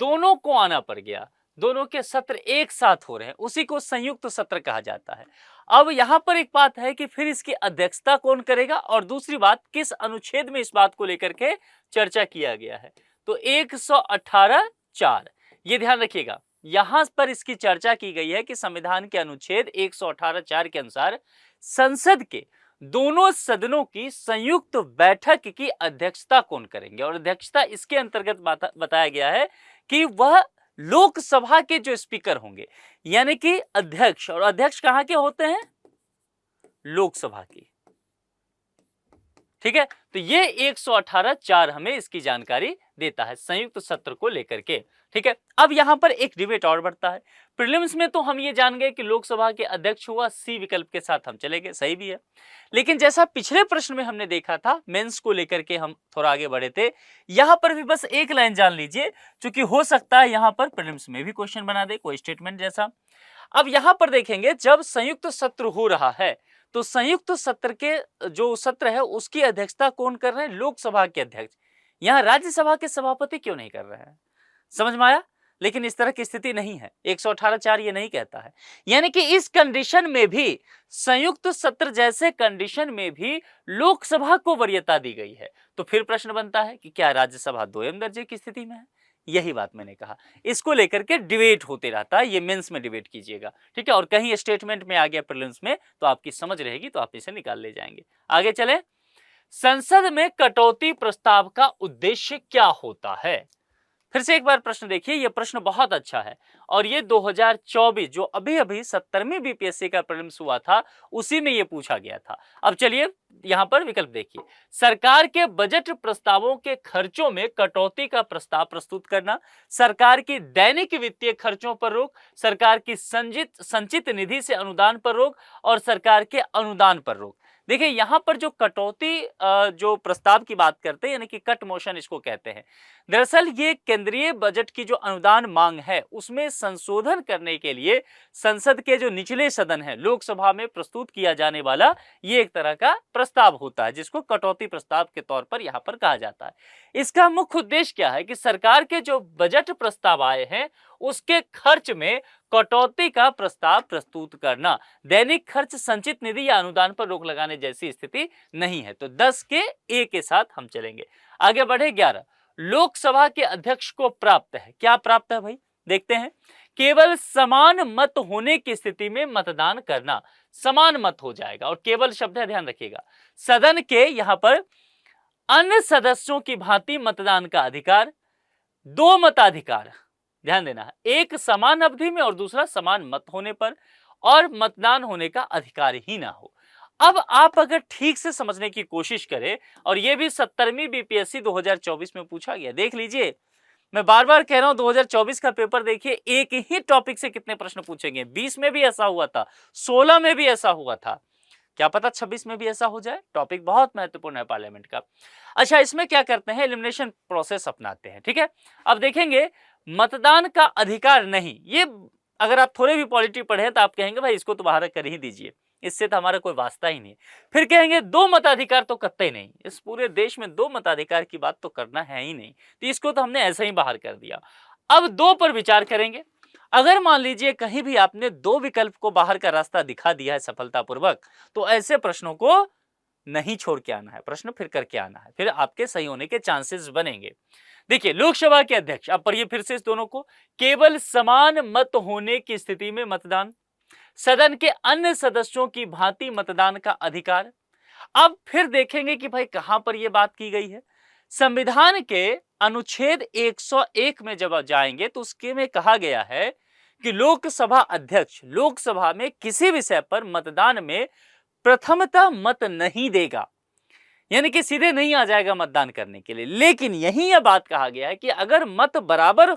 S1: दोनों को आना पड़ गया, दोनों के सत्र एक साथ हो रहे हैं, उसी को संयुक्त सत्र कहा जाता है। अब यहां पर एक बात है कि फिर इसकी अध्यक्षता कौन करेगा, और दूसरी बात किस अनुच्छेद में इस बात को लेकर के चर्चा किया गया है। तो 118(4) ये ध्यान रखिएगा, यहां पर इसकी चर्चा की गई है कि संविधान के अनुच्छेद 118(4) के अनुसार संसद के दोनों सदनों की संयुक्त बैठक की अध्यक्षता कौन करेंगे, और अध्यक्षता इसके अंतर्गत बताया गया है कि वह लोकसभा के जो स्पीकर होंगे, यानी कि अध्यक्ष, और अध्यक्ष कहां के होते हैं, लोकसभा की, ठीक है। तो ये 118(4) हमें इसकी जानकारी देता है संयुक्त सत्र को लेकर के। ठीक है, अब यहां पर एक डिबेट और बढ़ता है। प्रीलिम्स में तो हम ये जान गए कि लोकसभा के अध्यक्ष हुआ, सी विकल्प के साथ हम चले गए, सही भी है। लेकिन जैसा पिछले प्रश्न में हमने देखा था, मेंस को लेकर के हम थोड़ा आगे बढ़े थे, यहां पर भी बस एक लाइन जान लीजिए, क्योंकि हो सकता है यहां पर प्रीलिम्स में भी क्वेश्चन बना दे कोई स्टेटमेंट जैसा। अब यहां पर देखेंगे, जब संयुक्त सत्र हो रहा है तो संयुक्त सत्र के जो सत्र है उसकी अध्यक्षता कौन कर रहे हैं? लोकसभा के अध्यक्ष। यहां राज्यसभा के सभापति क्यों नहीं कर रहे हैं? समझ में आया? लेकिन इस तरह की स्थिति नहीं है, 118(4) ये नहीं कहता है। यानी कि इस कंडीशन में भी, संयुक्त सत्र जैसे कंडीशन में भी लोकसभा को वरीयता दी गई है। तो फिर प्रश्न बनता है कि क्या राज्यसभा दोयम दर्जे की स्थिति में है? यही बात मैंने कहा, इसको लेकर के डिबेट होते रहता है, ये मेंस में डिबेट कीजिएगा। ठीक है, और कहीं स्टेटमेंट में आ गया प्रीलिम्स में तो आपकी समझ रहेगी, तो आप इसे निकाल ले जाएंगे। आगे चले, संसद में कटौती प्रस्ताव का उद्देश्य क्या होता है? फिर से एक बार प्रश्न देखिए, यह प्रश्न बहुत अच्छा है और ये 2024 जो अभी अभी 70वीं बीपीएससी का प्रीलिम्स हुआ था उसी में ये पूछा गया था। अब चलिए यहां पर विकल्प देखिए, सरकार के बजट प्रस्तावों के खर्चों में कटौती का प्रस्ताव प्रस्तुत करना, सरकार की दैनिक वित्तीय खर्चों पर रोक, सरकार की संचित निधि से अनुदान पर रोक और सरकार के अनुदान पर रोक। देखिए यहां पर जो कटौती जो प्रस्ताव की बात करते हैं, यानी कि कट मोशन इसको कहते हैं। दरअसल ये केंद्रीय बजट की जो अनुदान मांग है उसमें संशोधन करने के लिए संसद के जो निचले सदन है, लोकसभा में प्रस्तुत किया जाने वाला ये एक तरह का प्रस्ताव होता है, जिसको कटौती प्रस्ताव के तौर पर यहां पर कहा जाता है। इसका मुख्य उद्देश्य क्या है कि सरकार के जो बजट प्रस्ताव आए हैं उसके खर्च में कटौती का प्रस्ताव प्रस्तुत करना। दैनिक खर्च, संचित निधि या अनुदान पर रोक लगाने जैसी स्थिति नहीं है। तो 10 के ए के साथ हम चलेंगे। आगे बढ़े 11, लोकसभा के अध्यक्ष को प्राप्त है, क्या प्राप्त है भाई? देखते हैं, केवल समान मत होने की स्थिति में मतदान करना। समान मत हो जाएगा, और केवल शब्द है, ध्यान रखिएगा। सदन के यहां पर अन्य सदस्यों की भांति मतदान का अधिकार, 2 मताधिकार, ध्यान देना, एक समान अवधि में और दूसरा समान मत होने पर, और मतदान होने का अधिकार ही ना हो। अब आप अगर ठीक से समझने की कोशिश करें, और यह भी 70वीं बीपीएससी 2024 में पूछा गया, देख लीजिए, मैं बार बार कह रहा हूं 2024 का पेपर देखिए, एक ही टॉपिक से कितने प्रश्न पूछेंगे। 20 में भी ऐसा हुआ था, 16 में भी ऐसा हुआ था, क्या पता 26 में भी ऐसा हो जाए। टॉपिक बहुत महत्वपूर्ण है पार्लियामेंट का। अच्छा, इसमें क्या करते हैं, एलिमिनेशन प्रोसेस अपनाते हैं। ठीक है, अब देखेंगे, मतदान का अधिकार नहीं, ये अगर आप थोड़े भी पॉलिटी पढ़े तो आप कहेंगे भाई इसको तो बाहर कर ही दीजिए, इससे तो हमारा कोई वास्ता ही नहीं। फिर कहेंगे 2 मताधिकार तो कतई नहीं, इस पूरे देश में 2 मताधिकार की बात तो करना है ही नहीं, तो इसको तो हमने ऐसे ही बाहर कर दिया। अब 2 पर विचार करेंगे। अगर मान लीजिए कहीं भी आपने 2 विकल्प को बाहर का रास्ता दिखा दिया है सफलतापूर्वक, तो ऐसे प्रश्नों को नहीं छोड़ के आना है, प्रश्न फिर करके आना है, फिर आपके सही होने के चांसेस बनेंगे। देखिए, लोकसभा के अध्यक्ष, अब पढ़िए फिर से इस दोनों को, केवल समान मत होने की स्थिति में मतदान, सदन के अन्य सदस्यों की भांति मतदान का अधिकार। अब फिर देखेंगे कि भाई कहां पर यह बात की गई है। संविधान के अनुच्छेद 101 में जब जाएंगे तो उसके में कहा गया है कि लोकसभा अध्यक्ष लोकसभा में किसी विषय पर मतदान में प्रथमतः मत नहीं देगा, यानी कि सीधे नहीं आ जाएगा मतदान करने के लिए। लेकिन यही यह बात कहा गया है कि अगर मत बराबर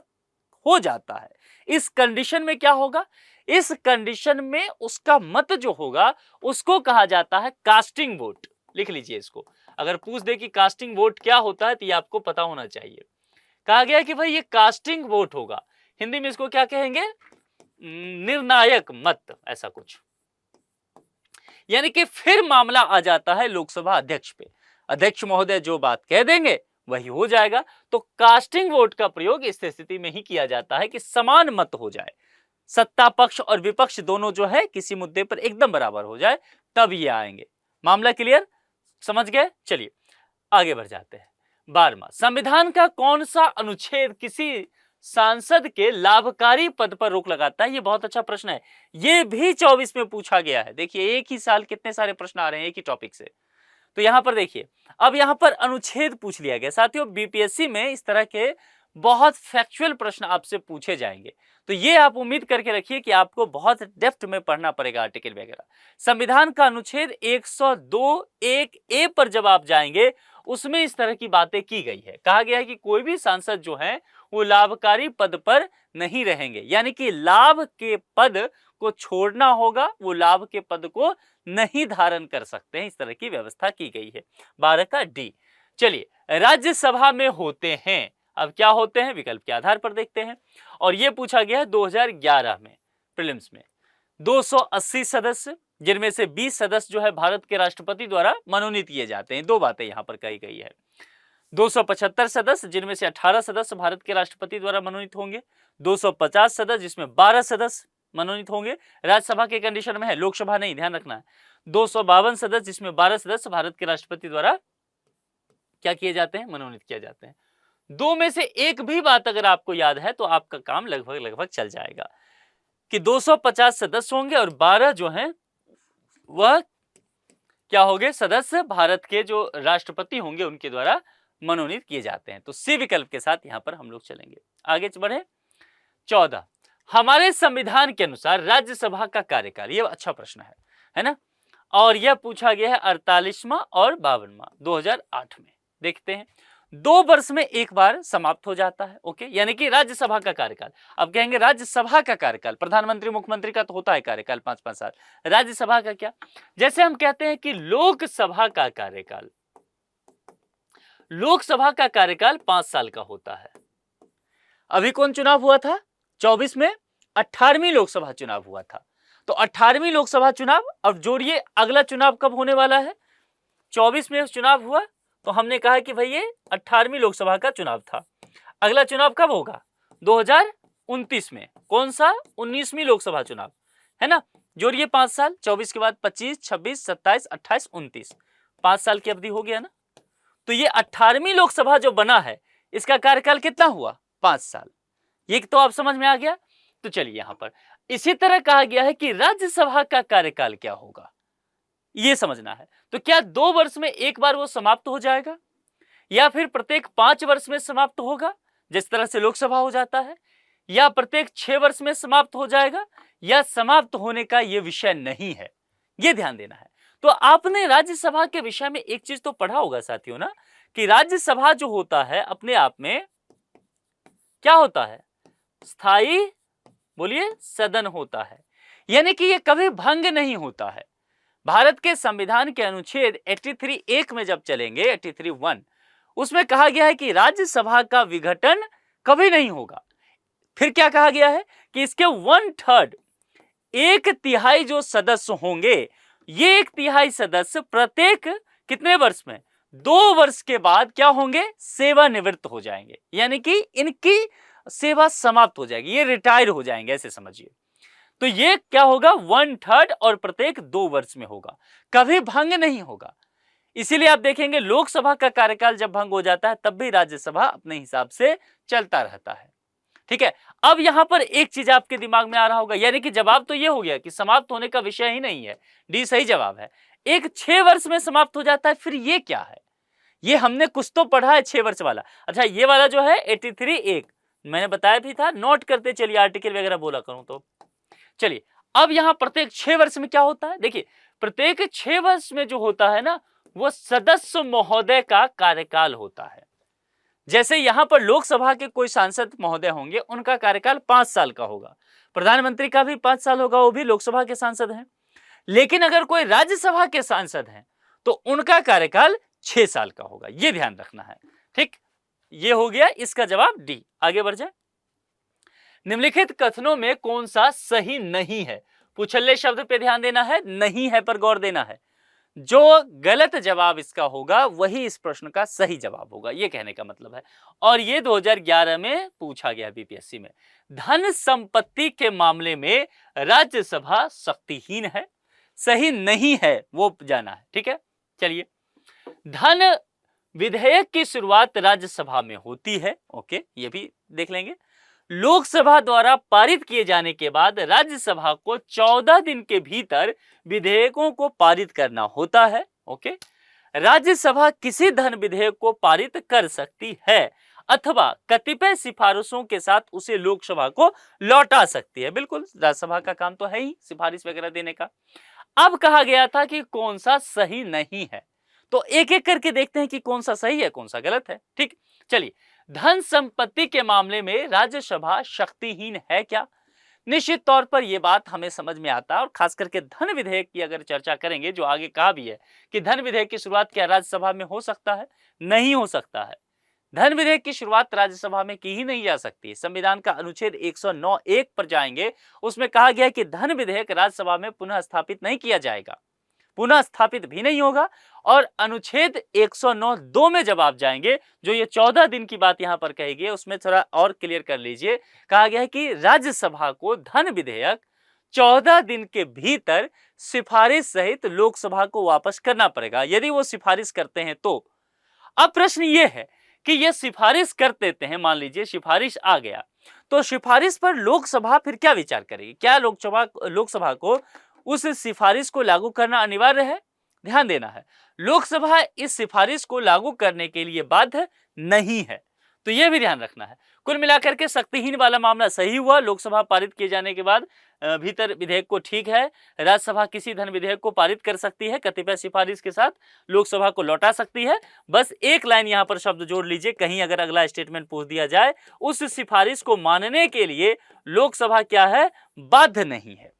S1: हो जाता है, इस कंडीशन में क्या होगा, इस कंडीशन में उसका मत जो होगा उसको कहा जाता है कास्टिंग वोट। लिख लीजिए इसको, अगर पूछ दे कि कास्टिंग वोट क्या होता है तो ये आपको पता होना चाहिए। कहा गया कि भाई ये कास्टिंग वोट होगा, हिंदी में इसको क्या कहेंगे, निर्णायक मत, ऐसा कुछ। यानी कि फिर मामला आ जाता है लोकसभा अध्यक्ष पे, अध्यक्ष महोदय जो बात कह देंगे वही हो जाएगा। तो कास्टिंग वोट का प्रयोग इस स्थिति में ही किया जाता है कि समान मत हो जाए, सत्ता पक्ष और विपक्ष दोनों जो है किसी मुद्दे पर एकदम बराबर हो जाए, तब ये आएंगे। मामला क्लियर, समझ गए? चलिए आगे बढ़ जाते हैं। 12वां, संविधान का कौन सा अनुच्छेद किसी सांसद के लाभकारी पद पर रोक लगाता है? ये बहुत अच्छा प्रश्न है, ये भी 24 में पूछा गया है। देखिए एक ही साल कितने सारे प्रश्न आ रहे हैं एक ही टॉपिक से। तो यहां पर देखिए, अब यहां पर अनुच्छेद पूछ लिया गया। साथियों, बीपीएससी में इस तरह के बहुत फैक्चुअल प्रश्न आपसे पूछे जाएंगे, तो ये आप उम्मीद करके रखिए कि आपको बहुत डेप्थ में पढ़ना पड़ेगा आर्टिकल वगैरह। संविधान का अनुच्छेद 102(1)(a) पर जब आप जाएंगे, उसमें इस तरह की बातें की गई है। कहा गया है कि कोई भी सांसद जो है वो लाभकारी पद पर नहीं रहेंगे, यानी कि लाभ के पद को छोड़ना होगा, वो लाभ के पद को नहीं धारण कर सकते हैं, इस तरह की व्यवस्था की गई है। 12 का डी। चलिए, राज्यसभा में होते हैं, अब क्या होते हैं विकल्प के आधार पर देखते हैं। और यह पूछा गया है 2011 में प्रीलिम्स में। 280 सदस्य, जिनमें से 20 सदस्य जो है भारत के राष्ट्रपति द्वारा मनोनीत किए जाते हैं। दो बातें यहां पर कही गई है। 275 सदस्य, जिनमें से 18 सदस्य भारत के राष्ट्रपति द्वारा मनोनीत होंगे। 250 सदस्य, जिसमें 12 सदस्य मनोनीत होंगे। राज्यसभा के कंडीशन में है, लोकसभा नहीं, ध्यान रखना है। 252 सदस्य, जिसमें 12 सदस्य भारत के राष्ट्रपति द्वारा क्या किए जाते हैं, मनोनीत किए जाते हैं। दो में से एक भी बात अगर आपको याद है तो आपका काम लगभग चल जाएगा कि 250 सदस्य होंगे और 12 जो हैं वह क्या होंगे, सदस्य भारत के जो राष्ट्रपति होंगे उनके द्वारा मनोनीत किए जाते हैं। तो सी विकल्प के साथ यहां पर हम लोग चलेंगे। आगे बढ़े। 14, हमारे संविधान के अनुसार राज्यसभा का कार्यकाल, ये अच्छा प्रश्न है ना, और यह पूछा गया है 48वां और 52वां 2008 में। देखते हैं, 2 वर्ष में एक बार समाप्त हो जाता है। ओके, यानी कि राज्यसभा का कार्यकाल। अब कहेंगे राज्यसभा का कार्यकाल, प्रधानमंत्री मुख्यमंत्री का तो होता है कार्यकाल 5-5 साल, राज्यसभा का क्या? जैसे हम कहते हैं कि लोकसभा का कार्यकाल, लोकसभा का कार्यकाल 5 साल का होता है। अभी कौन चुनाव हुआ था? 24 में 18वीं लोकसभा चुनाव हुआ था। तो 18वीं लोकसभा चुनाव, अब जोड़िए अगला चुनाव कब होने वाला है? 24 में चुनाव हुआ, तो हमने कहा कि भाई ये 18वीं लोकसभा का चुनाव था। अगला चुनाव कब होगा? 2029 में। कौन सा? 19वीं लोकसभा चुनाव, है ना। जोड़िए 5 साल, 24 के बाद 25, 26, 27, 28, 29, 5 साल की अवधि हो गया ना। तो ये 18वीं लोकसभा जो बना है, इसका कार्यकाल कितना हुआ? 5 साल। ये तो आप समझ में आ गया। तो चलिए यहां पर इसी तरह कहा गया है कि राज्यसभा का कार्यकाल क्या होगा, यह समझना है। तो क्या 2 वर्ष में एक बार वो समाप्त हो जाएगा, या फिर प्रत्येक 5 वर्ष में समाप्त होगा जिस तरह से लोकसभा हो जाता है, या प्रत्येक 6 वर्ष में समाप्त हो जाएगा, या समाप्त होने का यह विषय नहीं है, यह ध्यान देना है। तो आपने राज्यसभा के विषय में एक चीज तो पढ़ा होगा साथियों ना, कि राज्यसभा जो होता है अपने आप में क्या होता है? स्थायी, बोलिए, सदन होता है, यानी कि यह कभी भंग नहीं होता है। भारत के संविधान के अनुच्छेद 83(1) में जब चलेंगे, 83(1), उसमें कहा गया है कि राज्यसभा का विघटन कभी नहीं होगा। फिर क्या कहा गया है कि इसके 1/3, 1/3 जो सदस्य होंगे, ये 1/3 सदस्य प्रत्येक कितने वर्ष में? 2 वर्ष के बाद क्या होंगे? सेवानिवृत्त हो जाएंगे, यानी कि इनकी सेवा समाप्त हो जाएगी, ये रिटायर हो जाएंगे, ऐसे समझिए। तो ये क्या होगा? 1/3 और प्रत्येक 2 वर्ष में होगा, कभी भंग नहीं होगा। इसीलिए आप देखेंगे लोकसभा का कार्यकाल जब भंग हो जाता है तब भी राज्यसभा अपने हिसाब से चलता रहता है। ठीक है। अब यहां पर एक चीज आपके दिमाग में आ रहा होगा, यानी कि जवाब तो ये हो गया कि समाप्त होने का विषय ही नहीं है, डी सही जवाब है। एक 6 वर्ष में समाप्त हो जाता है, फिर ये क्या है? ये हमने कुछ तो पढ़ा है 6 वर्ष वाला। अच्छा, ये वाला जो है 83(1) मैंने बताया भी था, नोट करते चलिए, आर्टिकल वगैरह बोला करूं तो। चलिए, अब यहां प्रत्येक 6 वर्ष में क्या होता है? देखिए, प्रत्येक 6 वर्ष में जो होता है ना, वो सदस्य महोदय का कार्यकाल होता है। जैसे यहां पर लोकसभा के कोई सांसद महोदय होंगे, उनका कार्यकाल 5 साल का होगा। प्रधानमंत्री का भी 5 साल होगा, वो भी लोकसभा के सांसद हैं। लेकिन अगर कोई राज्यसभा के सांसद हैं तो उनका कार्यकाल 6 साल का होगा, यह ध्यान रखना है। ठीक, ये हो गया इसका जवाब डी। आगे बढ़ जाए। निम्नलिखित कथनों में कौन सा सही नहीं है? पुछल्ले शब्द पे ध्यान देना है, नहीं है पर गौर देना है। जो गलत जवाब इसका होगा वही इस प्रश्न का सही जवाब होगा, ये कहने का मतलब है। और ये 2011 में पूछा गया बीपीएससी में। धन संपत्ति के मामले में राज्यसभा शक्तिहीन है, सही नहीं है, वो जाना है। ठीक है, चलिए। धन विधेयक की शुरुआत राज्यसभा में होती है, ओके, ये भी देख लेंगे। लोकसभा द्वारा पारित किए जाने के बाद राज्यसभा को 14 दिन के भीतर विधेयकों को पारित करना होता है, ओके। राज्यसभा किसी धन विधेयक को पारित कर सकती है अथवा कतिपय सिफारिशों के साथ उसे लोकसभा को लौटा सकती है। बिल्कुल, राज्यसभा का काम तो है ही सिफारिश वगैरह देने का। अब कहा गया था कि कौन सा सही नहीं है, तो एक एक करके देखते हैं कि कौन सा सही है कौन सा गलत है। ठीक, चलिए, धन संपत्ति के मामले में राज्यसभा शक्तिहीन है क्या? निश्चित तौर पर यह बात हमें समझ में आता है, और खास करके धन विधेयक की अगर चर्चा करेंगे, जो आगे कहा भी है कि धन विधेयक की शुरुआत क्या राज्यसभा में हो सकता है? नहीं हो सकता है। धन विधेयक की शुरुआत राज्यसभा में की ही नहीं जा सकती। संविधान का अनुच्छेद 109(1) पर जाएंगे, उसमें कहा गया है कि धन विधेयक राज्यसभा में पुनः स्थापित नहीं किया जाएगा, पुनः स्थापित भी नहीं होगा। और अनुच्छेद 109(2) में जब आप जाएंगे, जो ये 14 दिन की बात यहां पर कही गई है, उसमें थोड़ा और क्लियर कर लीजिए। कहा गया है कि राज्यसभा को धन विधेयक 14 दिन के भीतर सिफारिश सहित लोकसभा को वापस करना पड़ेगा, यदि वो सिफारिश करते हैं तो। अब प्रश्न ये है कि ये सिफारिश कर देते हैं, मान लीजिए सिफारिश आ गया, तो सिफारिश पर लोकसभा फिर क्या विचार करेगी? क्या लोकसभा को उस सिफारिश को लागू करना अनिवार्य है? ध्यान देना है, लोकसभा इस सिफारिश को लागू करने के लिए बाध्य नहीं है, तो यह भी ध्यान रखना है। कुल मिलाकर के शक्तिहीन वाला मामला सही हुआ। लोकसभा पारित किए जाने के बाद भीतर विधेयक को ठीक है, राज्यसभा किसी धन विधेयक को पारित कर सकती है, कतिपय सिफारिश के साथ लोकसभा को लौटा सकती है। बस एक लाइन यहां पर शब्द जोड़ लीजिए, कहीं अगर अगला स्टेटमेंट पूछ दिया जाए, उस सिफारिश को मानने के लिए लोकसभा क्या है? बाध्य नहीं है।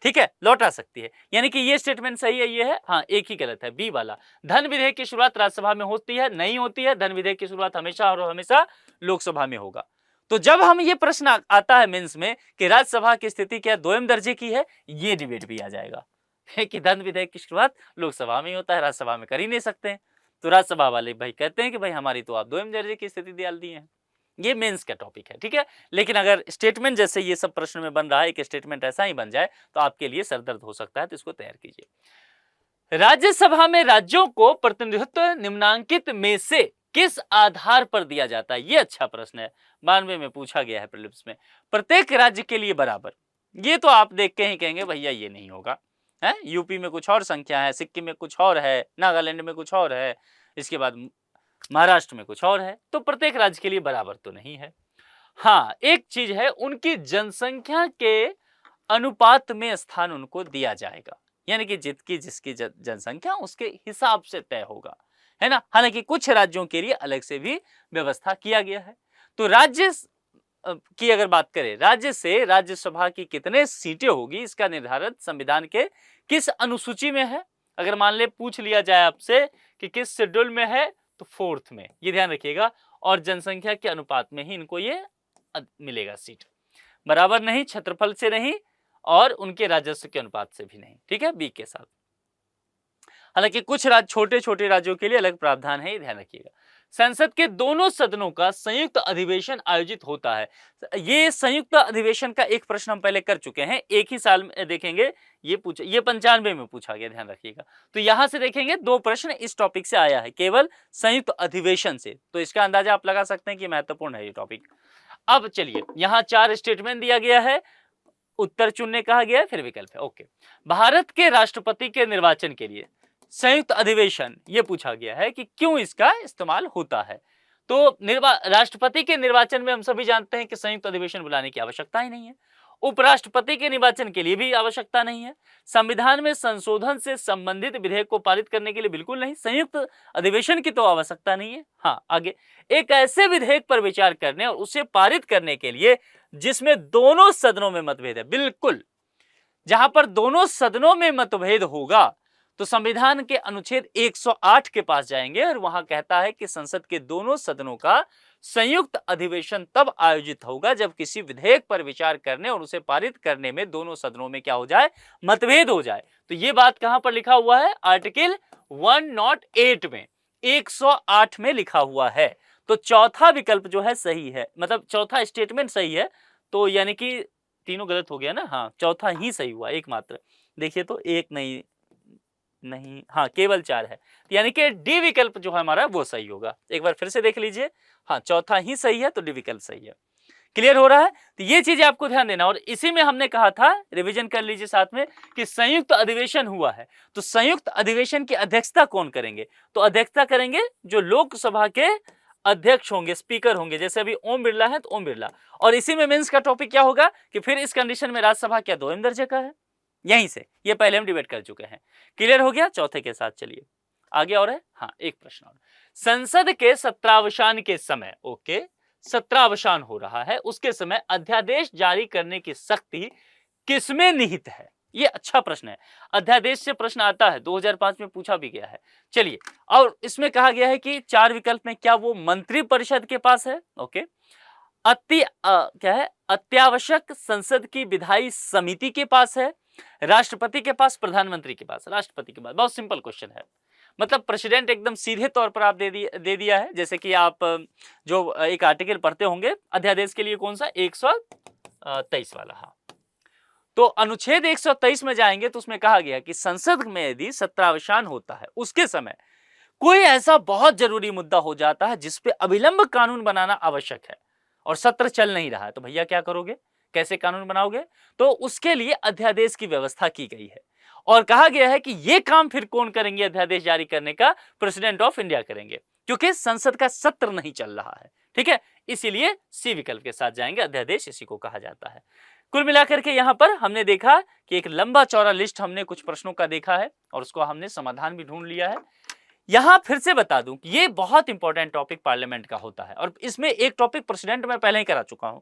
S1: ठीक है, लौटा सकती है। यानी कि ये स्टेटमेंट सही है, ये है, हाँ, एक ही गलत है, बी वाला। धन विधेयक की शुरुआत राज्यसभा में होती है? नहीं होती है। धन विधेयक की शुरुआत हमेशा और हमेशा लोकसभा में होगा। तो जब हम ये प्रश्न आता है मेंस में कि राज्यसभा की स्थिति क्या द्वयम दर्जे की है, ये डिबेट भी आ जाएगा कि धन विधेयक की शुरुआत लोकसभा में ही होता है, राज्यसभा में कर ही नहीं सकते हैं। तो राज्यसभा वाले भाई कहते हैं कि भाई हमारी तो आप द्वयम दर्जे की स्थिति डाल दी है। ये मेंस का टॉपिक है, ठीक है। लेकिन अगर स्टेटमेंट जैसे ये सब प्रश्न में बन रहा है, एक स्टेटमेंट ऐसा ही बन जाए तो आपके लिए सरदर्द हो सकता है, तो इसको तैयार कीजिए। राज्यसभा में राज्यों को प्रतिनिधित्व निम्नांकित में से किस आधार पर दिया जाता है? ये अच्छा प्रश्न है, 92 में पूछा गया है प्रीलिम्स में। प्रत्येक राज्य के लिए बराबर, ये तो आप देख के ही कहेंगे भैया ये नहीं होगा, है। यूपी में कुछ और संख्या है, सिक्किम में कुछ और है, नागालैंड में कुछ और है, इसके बाद महाराष्ट्र में कुछ और है, तो प्रत्येक राज्य के लिए बराबर तो नहीं है। हाँ, एक चीज है, उनकी जनसंख्या के अनुपात में स्थान उनको दिया जाएगा, यानी कि जिसकी जनसंख्या उसके हिसाब से तय होगा, है ना। हालांकि कुछ राज्यों के लिए अलग से भी व्यवस्था किया गया है। तो राज्य की अगर बात करें, राज्य से राज्यसभा की कितने सीटें होगी, इसका निर्धारण संविधान के किस अनुसूची में है। अगर मान ले पूछ लिया जाए आपसे कि किस शेड्यूल में है, तो 4th में, ये ध्यान रखिएगा। और जनसंख्या के अनुपात में ही इनको ये मिलेगा सीट, बराबर नहीं, क्षेत्रफल से नहीं, और उनके राजस्व के अनुपात से भी नहीं, ठीक है, बी के साथ। हालांकि कुछ छोटे छोटे राज्यों के लिए अलग प्रावधान है, ये ध्यान रखिएगा। संसद के दोनों सदनों का संयुक्त अधिवेशन आयोजित होता है। ये संयुक्त अधिवेशन का एक प्रश्न हम पहले कर चुके हैं, एक ही साल में देखेंगे, ये 95 में पूछा गया, ध्यान रखिएगा। तो यहां से देखेंगे 2 प्रश्न इस टॉपिक से आया है, केवल संयुक्त अधिवेशन से, तो इसका अंदाजा आप लगा सकते हैं कि महत्वपूर्ण है ये टॉपिक। अब चलिए, यहाँ 4 स्टेटमेंट दिया गया है, उत्तर चुनने कहा गया है, फिर विकल्प है। ओके, भारत के राष्ट्रपति के निर्वाचन के लिए संयुक्त अधिवेशन, ये पूछा गया है कि क्यों इसका इस्तेमाल होता है। तो राष्ट्रपति के निर्वाचन में हम सभी जानते हैं कि संयुक्त अधिवेशन बुलाने की आवश्यकता ही नहीं है। उपराष्ट्रपति के निर्वाचन के लिए भी आवश्यकता नहीं है। संविधान में संशोधन से संबंधित विधेयक को पारित करने के लिए बिल्कुल नहीं, संयुक्त अधिवेशन की तो आवश्यकता नहीं है। हाँ, आगे, एक ऐसे विधेयक पर विचार करने और उसे पारित करने के लिए जिसमें दोनों सदनों में मतभेद है, बिल्कुल, जहां पर दोनों सदनों में मतभेद होगा, तो संविधान के अनुच्छेद 108 के पास जाएंगे और वहां कहता है कि संसद के दोनों सदनों का संयुक्त अधिवेशन तब आयोजित होगा जब किसी विधेयक पर विचार करने और उसे पारित करने में दोनों सदनों में क्या हो जाए, मतभेद हो जाए। तो यह बात कहां पर लिखा हुआ है? आर्टिकल 108 में, 108 में लिखा हुआ है। तो चौथा विकल्प जो है सही है, मतलब चौथा स्टेटमेंट सही है। तो यानी कि तीनों गलत हो गया ना, हाँ, चौथा ही सही हुआ, एकमात्र। देखिए तो एक नहीं, हाँ, केवल 4 है, यानी कि डी विकल्प जो है हमारा वो सही होगा। एक बार फिर से देख लीजिए, हाँ, चौथा ही सही है, तो डी विकल्प सही है। क्लियर हो रहा है? तो ये चीजें आपको ध्यान देना। और इसी में हमने कहा था, रिवीजन कर लीजिए साथ में, कि संयुक्त अधिवेशन हुआ है, तो संयुक्त अधिवेशन की अध्यक्षता कौन करेंगे? तो अध्यक्षता करेंगे जो लोकसभा के अध्यक्ष होंगे, स्पीकर होंगे। जैसे अभी ओम बिरला है तो ओम बिरला। और इसी में मेंस का टॉपिक क्या होगा कि फिर इस कंडीशन में राज्यसभा क्या द्वयम दर्जे का है? यहीं से, ये पहले हम डिबेट कर चुके हैं। क्लियर हो गया? चौथे के साथ चलिए, आगे और है, हाँ एक प्रश्न और। संसद के सत्रावसान के समय, ओके, सत्रावसान हो रहा है, उसके समय अध्यादेश जारी करने की शक्ति किसमें निहित है? ये अच्छा प्रश्न है। अध्यादेश से प्रश्न आता है, 2005 में पूछा भी गया है। चलिए, और इसमें कहा गया है कि 4 विकल्प में क्या वो मंत्री परिषद के पास है? ओके, क्या है, अत्यावश्यक संसद की विधायी समिति के पास है, राष्ट्रपति के पास, प्रधानमंत्री के पास। राष्ट्रपति के पास। बहुत सिंपल क्वेश्चन है, मतलब प्रेसिडेंट एकदम सीधे तौर पर आप दे दिया है। जैसे कि आप जो एक आर्टिकल पढ़ते होंगे अध्यादेश के लिए, कौन सा, 123 वाला। हाँ, तो अनुच्छेद 123 में जाएंगे तो उसमें कहा गया कि संसद में यदि सत्रावसान होता है, उसके समय कोई ऐसा बहुत जरूरी मुद्दा हो जाता है जिसपे अविलंब कानून बनाना आवश्यक है और सत्र चल नहीं रहा है, तो भैया क्या करोगे, कैसे कानून बनाओगे? तो उसके लिए अध्यादेश की व्यवस्था की गई है और कहा गया है कि यह काम फिर कौन करेंगे अध्यादेश जारी करने का? प्रेसिडेंट ऑफ इंडिया करेंगे, क्योंकि संसद का सत्र नहीं चल रहा है। ठीक है, इसीलिए सी विकल्प के साथ जाएंगे, अध्यादेश इसी को कहा जाता है। कुल मिलाकर के यहां पर हमने देखा कि एक लंबा चौड़ा लिस्ट हमने कुछ प्रश्नों का देखा है और उसको हमने समाधान भी ढूंढ लिया है। यहां फिर से बता दूं कि ये बहुत इंपॉर्टेंट टॉपिक पार्लियामेंट का होता है और इसमें एक टॉपिक प्रेसिडेंट में पहले ही करा चुका हूं।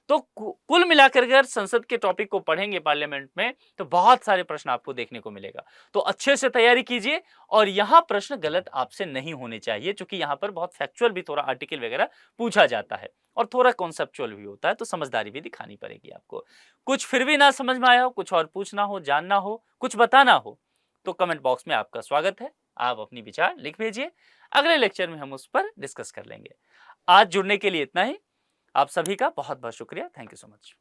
S1: तो कुल मिलाकर अगर संसद के टॉपिक को पढ़ेंगे पार्लियामेंट में तो बहुत सारे प्रश्न आपको देखने को मिलेगा। तो अच्छे से तैयारी कीजिए और यहां प्रश्न गलत आपसे नहीं होने चाहिए, क्योंकि यहां पर बहुत फैक्चुअल भी थोड़ा आर्टिकल वगैरह पूछा जाता है और थोड़ा कॉन्सेप्चुअल भी होता है, तो समझदारी भी दिखानी पड़ेगी आपको। कुछ फिर भी ना समझ में आया हो, कुछ और पूछना हो, जानना हो, कुछ बताना हो, तो कमेंट बॉक्स में आपका स्वागत है। आप अपनी विचार लिख भेजिए, अगले लेक्चर में हम उस पर डिस्कस कर लेंगे। आज जुड़ने के लिए इतना ही। आप सभी का बहुत बहुत शुक्रिया। Thank you so much.